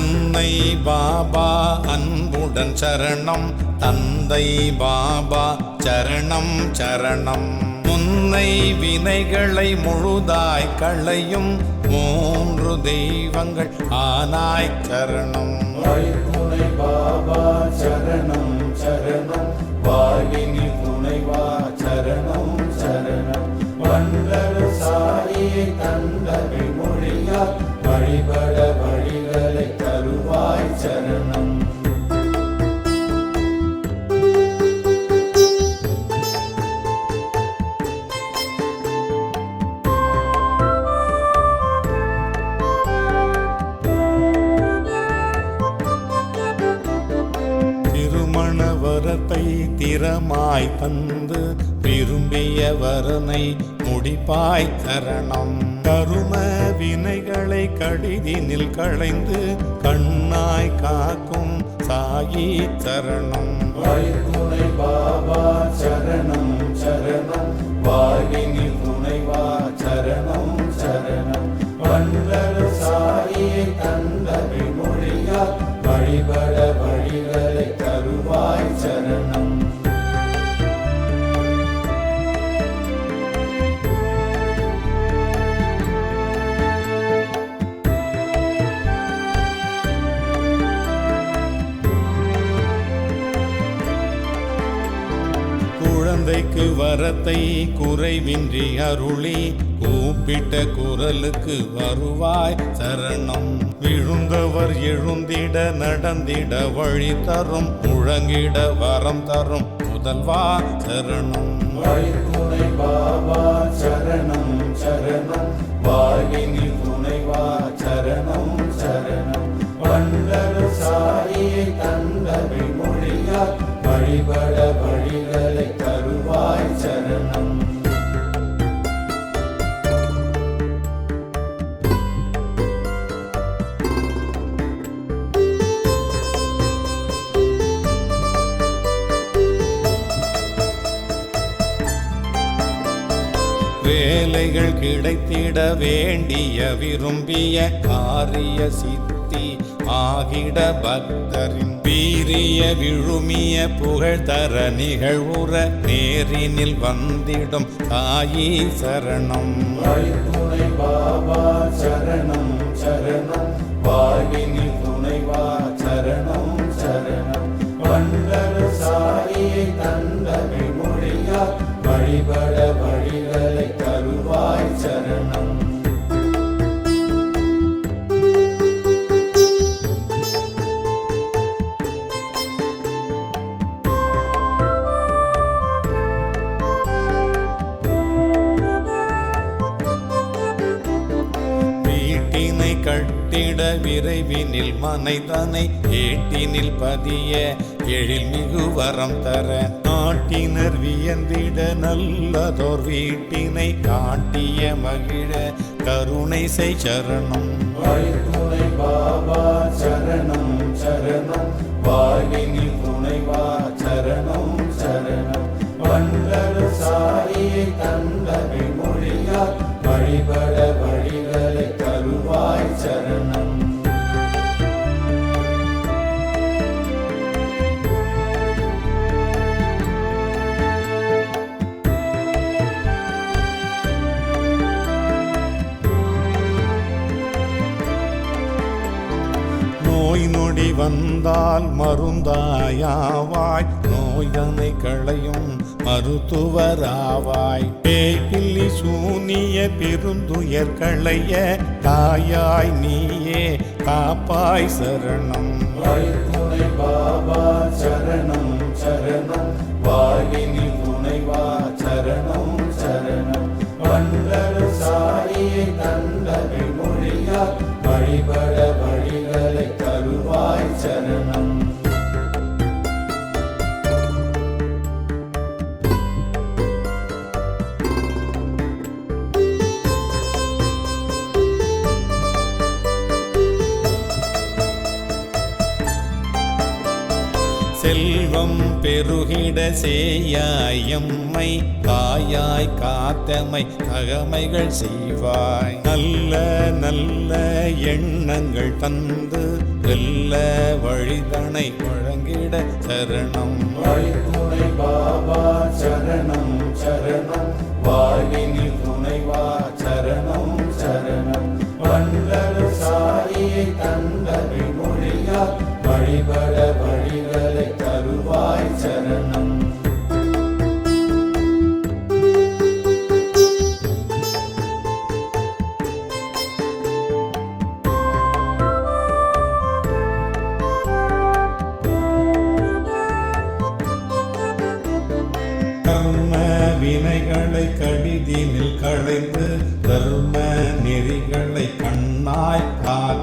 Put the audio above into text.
அன்னை பாபா அன்புடன் சரணம், தந்தை பாபா சரணம் சரணம். முன்னை வினைகளை முழுதாய் களையும் மூன்று தெய்வங்கள் ஆனாய் சரணம். துணை பாபா சரணம் சரணம், வாழ்வினி துணைவா சரணம் சரணம். வண்டரு சாரியை தந்தகை மொழியால் வழிபட வழிகளை தருவாய் சரணம். வரத்தை திறமாய் தந்து விரும்பிய வரனை முடிப்பாய் சரணம். கரும வினைகளை கடிதினில் களைந்து கண்ணாய் காக்கும் சாயி சரணம். துணை பாபா சரணம் சரணம், வாழ்வினில் துணைவா சரணம் சரணம். வண்டரு சாரியை தந்தகை மொழியால் வழிபட வழிகளை தருவாய் சரணம். குழந்தைக்கு வரத்தை குறைவின்றி அருளி கூப்பிட்ட குரலுக்கு வருவாய் சரணம். விழுந்தவர் எழுந்திட நடந்திட வழி தரும், முழங்கிட வரம் தரும் முதல்வா சரணம். துணை பாபா சரணம் சரணம், வாழ்வினில் துணைவா சரணம் சரணம். வண்டரு சாரியை தந்தகை மொழியால் வழிபட வழிகளை தருவாய் சரணம். வேலைகள் கிடைத்திட வேண்டிய விரும்பிய காரிய சித்தி ஆகிட பக்தரின் வீரிய விழுமிய புகழ் தர நிகழ்வுற நேரினில் வந்திடும் தாயி சரணம். துணை பாபா சரணம் சரணம், வாழ்வினில் துணைவா சரணம் சரணம். வண்டரு சாரியை தந்தகை மொழியால் வழிபட வழிகளை தருவாய் சரணம். வீட்டினை கட்டிட விரைவினில் மனைதனை ஏட்டினில் பதிய எழில் மிகு வரம் தர நாட்டினர் வியந்திட நல்லதோர் வீட்டினை காட்டிய மகிழ கருணை செய் சரணம். துணை பாபா சரணம் சரணம், வாழ்வினில் துணைவா சரணம் சரணம். வண்டரு சாரியை தந்தகை மொழியால் வழிபட வழிகளை தருவாய் சரணம். நோய் நொடி வந்தால் மருந்தாயாவாய், நோய்தனை களையும் மருத்துவராவாய். பேய்பில்லி சூனிய பெருந்துயர் களைய தாயாய் நீயே காப்பாய் சரணம். துணை பாபா சரணம் சரணம், வாழ்வினில் துணைவா சரணம் சரணம். வண்டரு சாரியை தந்தகை மொழியால் வழிபட வழிகளை தருவாய் சரணம். செல்வ செல்வம் பெருகிட சேயாயம்மை தாயாய் காத்தமை தகமைகள் செய்வாய் நல்ல நல்ல எண்ணங்கள் தந்து வெல்ல வழிதனை வழங்கிட சரணம் வழித்துணை பாபா சரணம் சரணம் வாழ்வினில் துணைவா சரணம் சரணம் வண்டரு சாரியை தந்தவி மொழியால் வழிபட வழிகளை தருவாய் சரணம் கர்ம வினைகளை கடிதினில் களைந்து தர்ம நெறிகளை கண்ணாய் காத்து